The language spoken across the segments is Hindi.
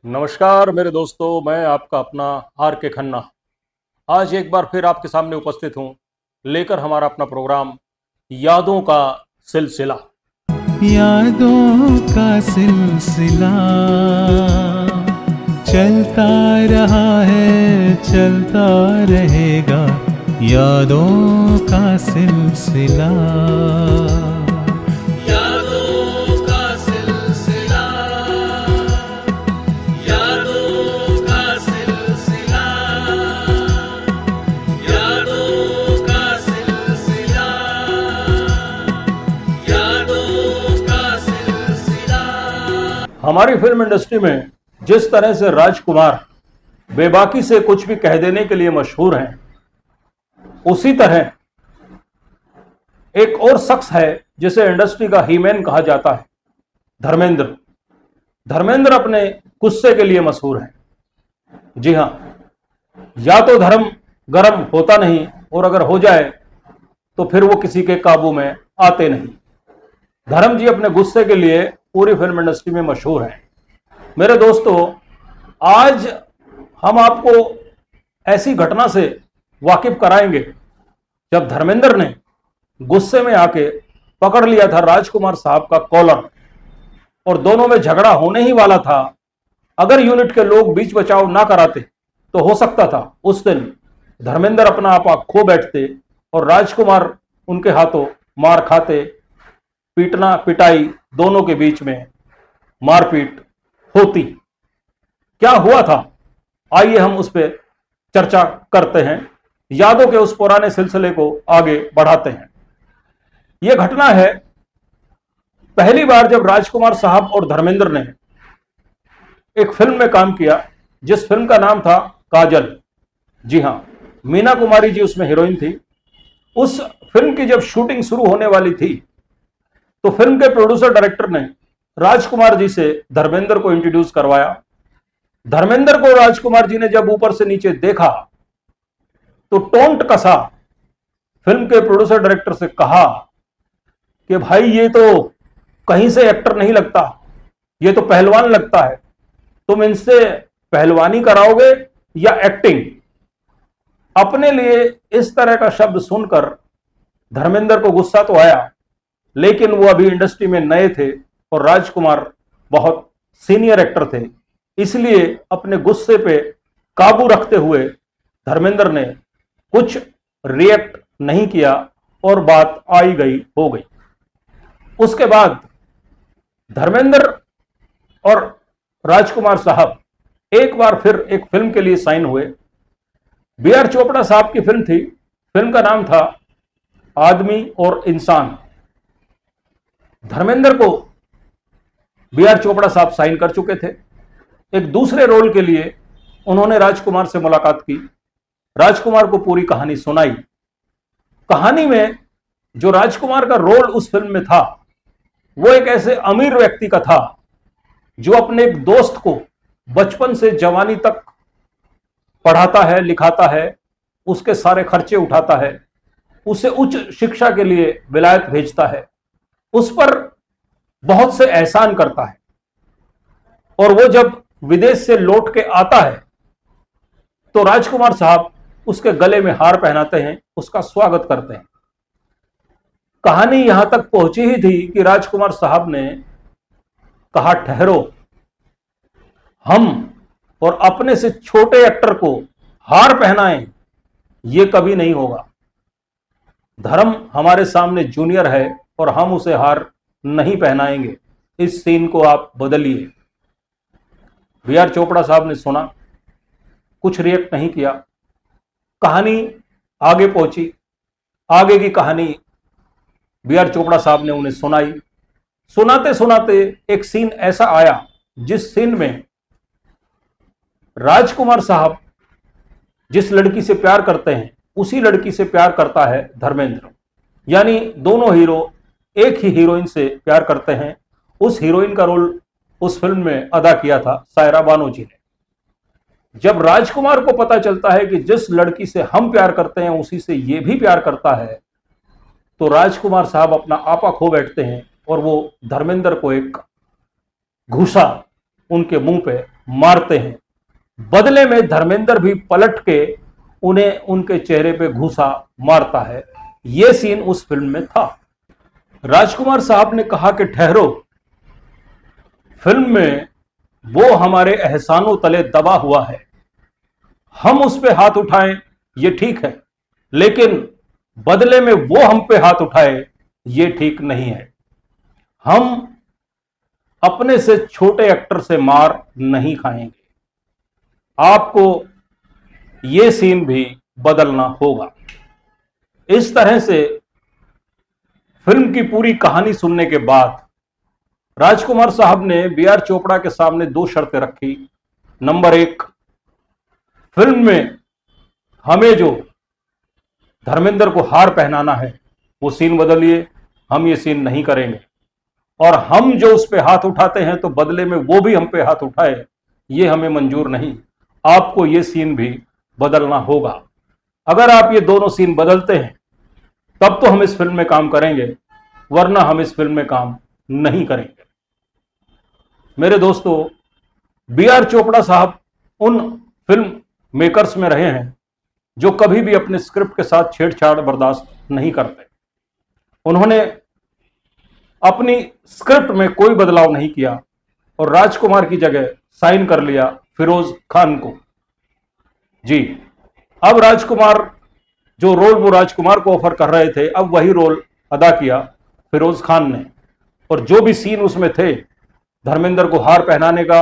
नमस्कार मेरे दोस्तों, मैं आपका अपना आर के खन्ना आज एक बार फिर आपके सामने उपस्थित हूं, लेकर हमारा अपना प्रोग्राम यादों का सिलसिला। यादों का सिलसिला चलता रहा है, चलता रहेगा। यादों का सिलसिला, यादों का सिलसिला, यादों का सिलसिला, यादों का सिलसिला, यादों का सिलसिला। हमारी फिल्म इंडस्ट्री में जिस तरह से राजकुमार बेबाकी से कुछ भी कह देने के लिए मशहूर हैं, उसी तरह एक और शख्स है जिसे इंडस्ट्री का हीमैन कहा जाता है, धर्मेंद्र। धर्मेंद्र अपने गुस्से के लिए मशहूर है। जी हां, या तो धर्म गर्म होता नहीं, और अगर हो जाए तो फिर वो किसी के काबू में आते नहीं। धर्म जी अपने गुस्से के लिए पूरी फिल्म इंडस्ट्री में मशहूर हैं। मेरे दोस्तों, आज हम आपको ऐसी घटना से वाकिफ कराएंगे जब धर्मेंद्र ने गुस्से में आके पकड़ लिया था राजकुमार साहब का कॉलर, और दोनों में झगड़ा होने ही वाला था। अगर यूनिट के लोग बीच बचाव ना कराते तो हो सकता था उस दिन धर्मेंद्र अपना आपा खो बैठते और राजकुमार उनके हाथों मार खाते। पीटना पिटाई दोनों के बीच में मारपीट होती। क्या हुआ था, आइए हम उस पर चर्चा करते हैं, यादों के उस पुराने सिलसिले को आगे बढ़ाते हैं। यह घटना है पहली बार जब राजकुमार साहब और धर्मेंद्र ने एक फिल्म में काम किया, जिस फिल्म का नाम था काजल। जी हां, मीना कुमारी जी उसमें हीरोइन थी। उस फिल्म की जब शूटिंग शुरू होने वाली थी तो फिल्म के प्रोड्यूसर डायरेक्टर ने राजकुमार जी से धर्मेंद्र को इंट्रोड्यूस करवाया। धर्मेंद्र को राजकुमार जी ने जब ऊपर से नीचे देखा तो टोंट कसा फिल्म के प्रोड्यूसर डायरेक्टर से कहा कि भाई ये तो कहीं से एक्टर नहीं लगता, ये तो पहलवान लगता है। तुम इनसे पहलवानी कराओगे या एक्टिंग? अपने लिए इस तरह का शब्द सुनकर धर्मेंद्र को गुस्सा तो आया, लेकिन वो अभी इंडस्ट्री में नए थे और राजकुमार बहुत सीनियर एक्टर थे, इसलिए अपने गुस्से पे काबू रखते हुए धर्मेंद्र ने कुछ रिएक्ट नहीं किया और बात आई गई हो गई। उसके बाद धर्मेंद्र और राजकुमार साहब एक बार फिर एक फिल्म के लिए साइन हुए। बी.आर. चोपड़ा साहब की फिल्म थी। फिल्म का नाम था आदमी और इंसान। धर्मेंद्र को बी.आर. चोपड़ा साहब साइन कर चुके थे। एक दूसरे रोल के लिए उन्होंने राजकुमार से मुलाकात की, राजकुमार को पूरी कहानी सुनाई। कहानी में जो राजकुमार का रोल उस फिल्म में था वो एक ऐसे अमीर व्यक्ति का था जो अपने एक दोस्त को बचपन से जवानी तक पढ़ाता है, लिखाता है, उसके सारे खर्चे उठाता है, उसे उच्च शिक्षा के लिए विलायत भेजता है, उस पर बहुत से एहसान करता है, और वो जब विदेश से लौट के आता है तो राजकुमार साहब उसके गले में हार पहनाते हैं, उसका स्वागत करते हैं। कहानी यहां तक पहुंची ही थी कि राजकुमार साहब ने कहा, ठहरो, हम और अपने से छोटे एक्टर को हार पहनाएं, यह कभी नहीं होगा। धर्म हमारे सामने जूनियर है और हम उसे हार नहीं पहनाएंगे, इस सीन को आप बदलिए। बी.आर. चोपड़ा साहब ने सुना, कुछ रिएक्ट नहीं किया। कहानी आगे पहुंची। आगे की कहानी बी.आर. चोपड़ा साहब ने उन्हें सुनाई। सुनाते सुनाते एक सीन ऐसा आया जिस सीन में राजकुमार साहब जिस लड़की से प्यार करते हैं उसी लड़की से प्यार करता है धर्मेंद्र। यानी दोनों हीरो एक ही हीरोइन से प्यार करते हैं। उस हीरोइन का रोल उस फिल्म में अदा किया था सायरा बानो जी ने। जब राजकुमार को पता चलता है कि जिस लड़की से हम प्यार करते हैं उसी से ये भी प्यार करता है, तो राजकुमार साहब अपना आपा खो बैठते हैं और वो धर्मेंद्र को एक घूसा उनके मुंह पे मारते हैं। बदले में धर्मेंद्र भी पलट के उन्हें उनके चेहरे पे घूसा मारता है। यह सीन उस फिल्म में था। राजकुमार साहब ने कहा कि ठहरो, फिल्म में वो हमारे एहसानों तले दबा हुआ है, हम उस पे हाथ उठाएं ये ठीक है, लेकिन बदले में वो हम पे हाथ उठाए ये ठीक नहीं है। हम अपने से छोटे एक्टर से मार नहीं खाएंगे। आपको ये सीन भी बदलना होगा। इस तरह से फिल्म की पूरी कहानी सुनने के बाद राजकुमार साहब ने बी.आर. चोपड़ा के सामने 2 शर्तें रखी। नंबर 1, फिल्म में हमें जो धर्मेंद्र को हार पहनाना है वो सीन बदलिए, हम ये सीन नहीं करेंगे। और हम जो उस पे हाथ उठाते हैं तो बदले में वो भी हम पे हाथ उठाए, ये हमें मंजूर नहीं। आपको ये सीन भी बदलना होगा। अगर आप ये दोनों सीन बदलते हैं तब तो हम इस फिल्म में काम करेंगे, वरना हम इस फिल्म में काम नहीं करेंगे। मेरे दोस्तों, बी.आर. चोपड़ा साहब उन फिल्म मेकर्स में रहे हैं जो कभी भी अपने स्क्रिप्ट के साथ छेड़छाड़ बर्दाश्त नहीं करते। उन्होंने अपनी स्क्रिप्ट में कोई बदलाव नहीं किया और राजकुमार की जगह साइन कर लिया फिरोज खान को। जी, अब राजकुमार जो रोल वो राजकुमार को ऑफर कर रहे थे, अब वही रोल अदा किया फिरोज खान ने। और जो भी सीन उसमें थे धर्मेंद्र को हार पहनाने का,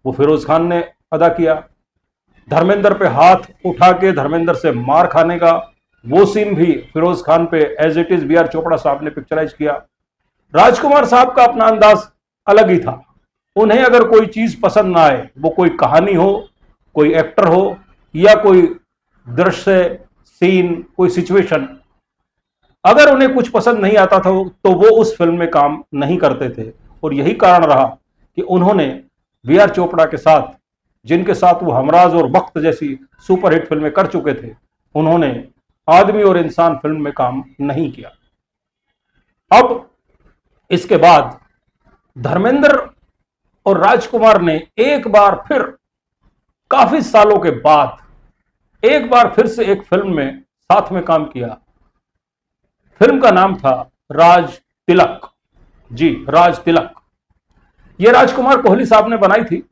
वो फिरोज खान ने अदा किया। धर्मेंद्र पे हाथ उठा के धर्मेंद्र से मार खाने का, वो सीन भी फिरोज खान पे as it is B R. Chopra साहब ने पिक्चराइज किया। राजकुमार साहब का अपना अंदाज अलग ही था। उन्हें अगर कोई चीज पसंद ना आए, वो कोई कहानी हो, कोई एक्टर हो या कोई दृश्य, सीन, कोई सिचुएशन, अगर उन्हें कुछ पसंद नहीं आता था तो वो उस फिल्म में काम नहीं करते थे। और यही कारण रहा कि उन्होंने बी.आर. चोपड़ा के साथ, जिनके साथ वो हमराज और वक्त जैसी सुपरहिट फिल्में कर चुके थे, उन्होंने आदमी और इंसान फिल्म में काम नहीं किया। अब इसके बाद धर्मेंद्र और राजकुमार ने एक बार फिर, काफी सालों के बाद, एक बार फिर से एक फिल्म में साथ में काम किया। फिल्म का नाम था राज तिलक। जी, राज तिलक। यह राजकुमार कोहली साहब ने बनाई थी।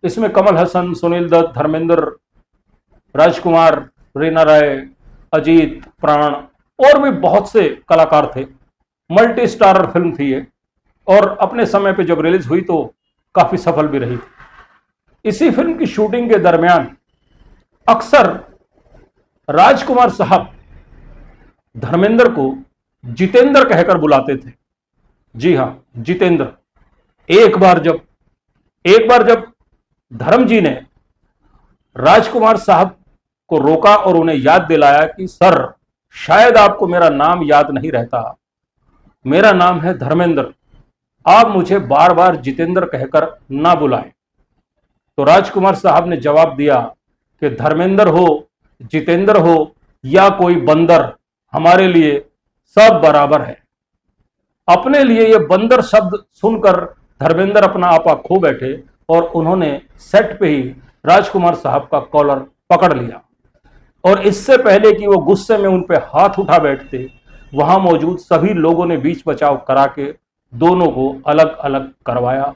इसमें कमल हसन, सुनील दत्त, धर्मेंद्र, राजकुमार, रीना राय, अजीत, प्राण और भी बहुत से कलाकार थे। मल्टी स्टारर फिल्म थी ये, और अपने समय पे जब रिलीज हुई तो काफी सफल भी रही थी। इसी फिल्म की शूटिंग के दरमियान अक्सर राजकुमार साहब धर्मेंद्र को जितेंद्र कहकर बुलाते थे। जी हां, जितेंद्र। एक बार जब धर्म जी ने राजकुमार साहब को रोका और उन्हें याद दिलाया कि सर, शायद आपको मेरा नाम याद नहीं रहता, मेरा नाम है धर्मेंद्र, आप मुझे बार बार जितेंद्र कहकर ना बुलाएं। तो राजकुमार साहब ने जवाब दिया कि धर्मेंद्र हो, जितेंद्र हो या कोई बंदर, हमारे लिए सब बराबर है। अपने लिए ये बंदर शब्द सुनकर धर्मेंद्र अपना आपा खो बैठे और उन्होंने सेट पे ही राजकुमार साहब का कॉलर पकड़ लिया। और इससे पहले कि वो गुस्से में उन पे हाथ उठा बैठते, वहां मौजूद सभी लोगों ने बीच बचाव करा के दोनों को अलग अलग करवाया।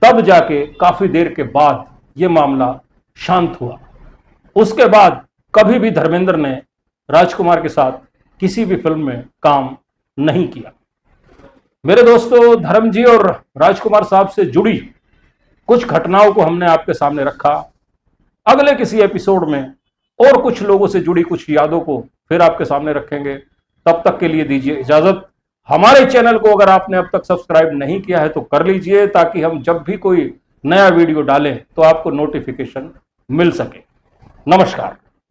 तब जाके काफी देर के बाद ये मामला शांत हुआ। उसके बाद कभी भी धर्मेंद्र ने राजकुमार के साथ किसी भी फिल्म में काम नहीं किया। मेरे दोस्तों, धर्म जी और राजकुमार साहब से जुड़ी कुछ घटनाओं को हमने आपके सामने रखा। अगले किसी एपिसोड में और कुछ लोगों से जुड़ी कुछ यादों को फिर आपके सामने रखेंगे। तब तक के लिए दीजिए इजाजत। हमारे चैनल को अगर आपने अब तक सब्सक्राइब नहीं किया है तो कर लीजिए, ताकि हम जब भी कोई नया वीडियो डालें तो आपको नोटिफिकेशन मिल सके। नमस्कार।